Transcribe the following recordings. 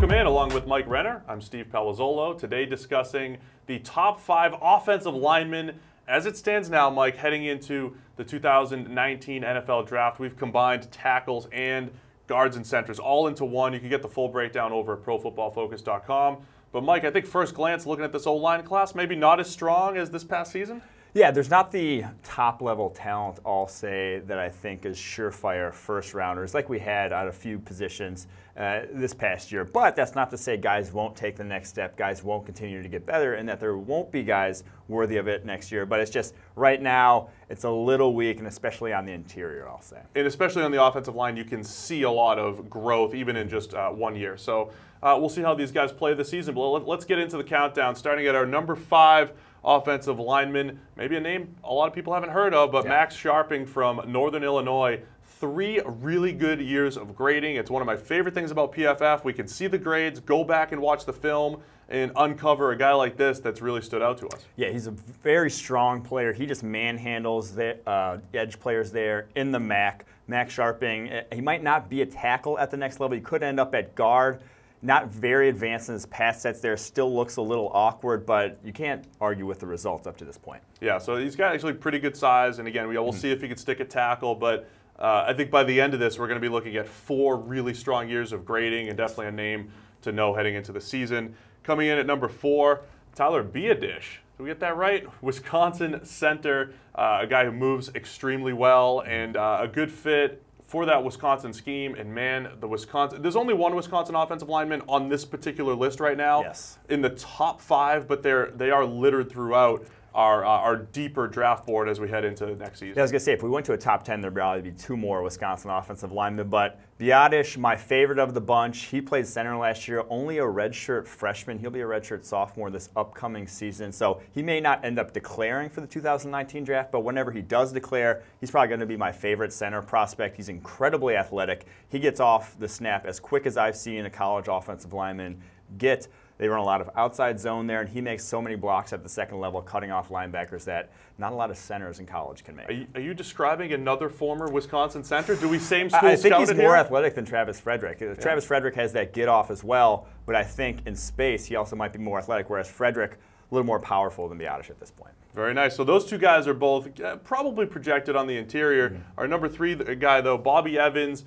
Welcome in, along with Mike Renner. I'm Steve Palazzolo. Today discussing the top 5 offensive linemen as it stands now, Mike, heading into the 2019 NFL Draft. We've combined tackles and guards and centers all into one. You can get the full breakdown over at ProFootballFocus.com. But Mike, I think first glance, looking at this O-line class, maybe not as strong as this past season? Yeah, there's not the top-level talent, I'll say, that I think is surefire first-rounders like we had at a few positions this past year. But that's not to say guys won't take the next step, guys won't continue to get better, and that there won't be guys worthy of it next year. But it's just right now it's a little weak, and especially on the interior, I'll say. And especially on the offensive line, you can see a lot of growth even in just 1 year. So we'll see how these guys play this season. But let's get into the countdown, starting at our number 5 offensive lineman, maybe a name a lot of people haven't heard of, but yeah. Max Scharping from Northern Illinois. 3 really good years of grading. It's one of my favorite things about PFF. We can see the grades, go back and watch the film, and uncover a guy like this that's really stood out to us. Yeah, he's a very strong player. He just manhandles the edge players there in the MAC. Max Scharping, he might not be a tackle at the next level. He could end up at guard. Not very advanced in his pass sets there. Still looks a little awkward, but you can't argue with the results up to this point. Yeah, so he's got actually pretty good size. And again, we'll see if he can stick at tackle. But I think by the end of this, we're going to be looking at 4 really strong years of grading and definitely a name to know heading into the season. Coming in at number 4, Tyler Biadish. Did we get that right? Wisconsin center, a guy who moves extremely well and a good fit for that Wisconsin scheme. And man, there's only one Wisconsin offensive lineman on this particular list right now. Yes. In the top 5, but they are littered throughout our deeper draft board as we head into the next season. Yeah, I was going to say, if we went to a top 10, there'd probably be 2 more Wisconsin offensive linemen. But Biadish, my favorite of the bunch, he played center last year, only a redshirt freshman. He'll be a redshirt sophomore this upcoming season. So he may not end up declaring for the 2019 draft, but whenever he does declare, he's probably going to be my favorite center prospect. He's incredibly athletic. He gets off the snap as quick as I've seen a college offensive lineman get. They run a lot of outside zone there, and he makes so many blocks at the second level, cutting off linebackers that not a lot of centers in college can make. Are you describing another former Wisconsin center? Do we same school I think he's more here? athletic than Travis Frederick. Yeah. Travis Frederick has that get off as well, but I think in space he also might be more athletic, whereas Frederick a little more powerful than Biadish at this point. Very nice. So those 2 guys are both probably projected on the interior. Our number 3 guy, though, Bobby Evans.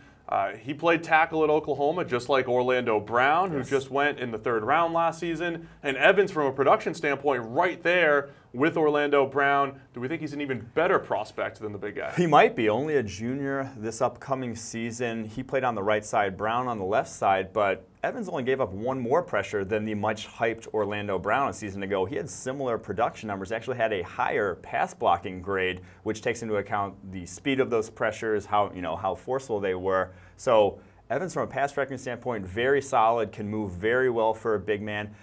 He played tackle at Oklahoma, just like Orlando Brown, who just went in the 3rd round last season. And Evans, from a production standpoint, right there with Orlando Brown. Do we think he's an even better prospect than the big guy? He might be. Only a junior this upcoming season. He played on the right side, Brown on the left side, but Evans only gave up 1 more pressure than the much-hyped Orlando Brown a season ago. He had similar production numbers, actually had a higher pass-blocking grade, which takes into account the speed of those pressures, how forceful they were. So Evans, from a pass-tracking standpoint, very solid, can move very well for a big man.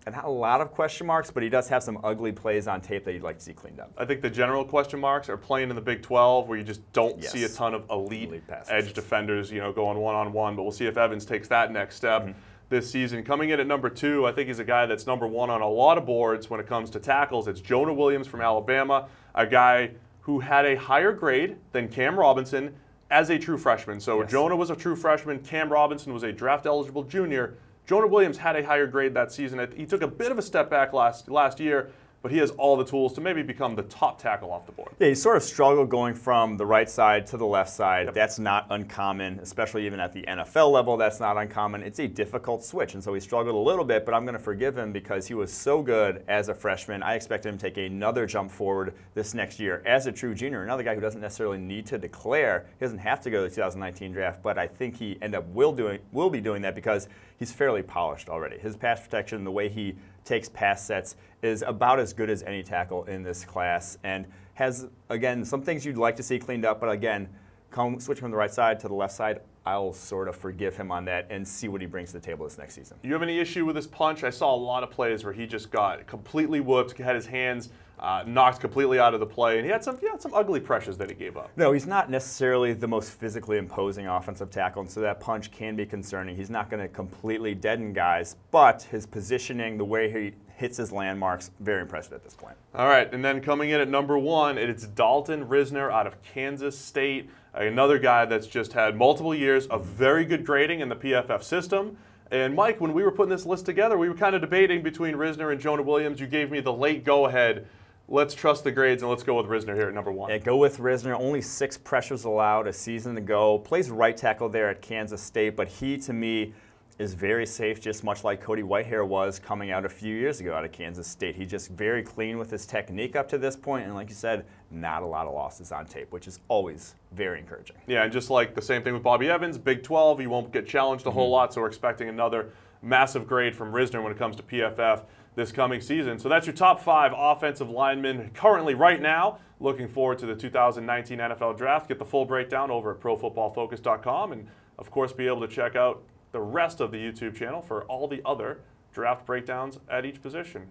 And not a lot of question marks, but he does have some ugly plays on tape that you'd like to see cleaned up. I think the general question marks are playing in the Big 12, where you just don't see a ton of elite edge defenders, going one-on-one. But we'll see if Evans takes that next step this season. Coming in at number 2, I think he's a guy that's number 1 on a lot of boards when it comes to tackles. It's Jonah Williams from Alabama, a guy who had a higher grade than Cam Robinson as a true freshman. So Jonah was a true freshman. Cam Robinson was a draft-eligible junior. Jonah Williams had a higher grade that season. He took a bit of a step back last year, but he has all the tools to maybe become the top tackle off the board. Yeah, he sort of struggled going from the right side to the left side. Yep. That's not uncommon, especially even at the NFL level. That's not uncommon. It's a difficult switch, and so he struggled a little bit, but I'm going to forgive him because he was so good as a freshman. I expect him to take another jump forward this next year as a true junior. Another guy who doesn't necessarily need to declare. He doesn't have to go to the 2019 draft, but I think he will be doing that because he's fairly polished already. His pass protection, the way he takes pass sets, is about as good as any tackle in this class, and has, again, some things you'd like to see cleaned up, but again, switching from the right side to the left side, I'll sort of forgive him on that and see what he brings to the table this next season. You have any issue with his punch? I saw a lot of plays where he just got completely whooped, had his hands knocked completely out of the play, and he had some ugly pressures that he gave up. No, he's not necessarily the most physically imposing offensive tackle, and so that punch can be concerning. He's not going to completely deaden guys, but his positioning, the way he hits his landmarks, very impressive at this point. All right, and then coming in at number 1, it's Dalton Risner out of Kansas State, another guy that's just had multiple years of very good grading in the PFF system. And Mike, when we were putting this list together, we were kind of debating between Risner and Jonah Williams. You gave me the late go-ahead. Let's trust the grades, and let's go with Risner here at number 1. Yeah, go with Risner. Only 6 pressures allowed a season ago. Plays right tackle there at Kansas State, but he, to me, is very safe, just much like Cody Whitehair was coming out a few years ago out of Kansas State. He's just very clean with his technique up to this point, and like you said, not a lot of losses on tape, which is always very encouraging. Yeah, and just like the same thing with Bobby Evans, Big 12, he won't get challenged a whole lot, so we're expecting another massive grade from Risner when it comes to PFF this coming season. So that's your top 5 offensive linemen currently right now. Looking forward to the 2019 NFL Draft. Get the full breakdown over at ProFootballFocus.com, and of course be able to check out the rest of the YouTube channel for all the other draft breakdowns at each position.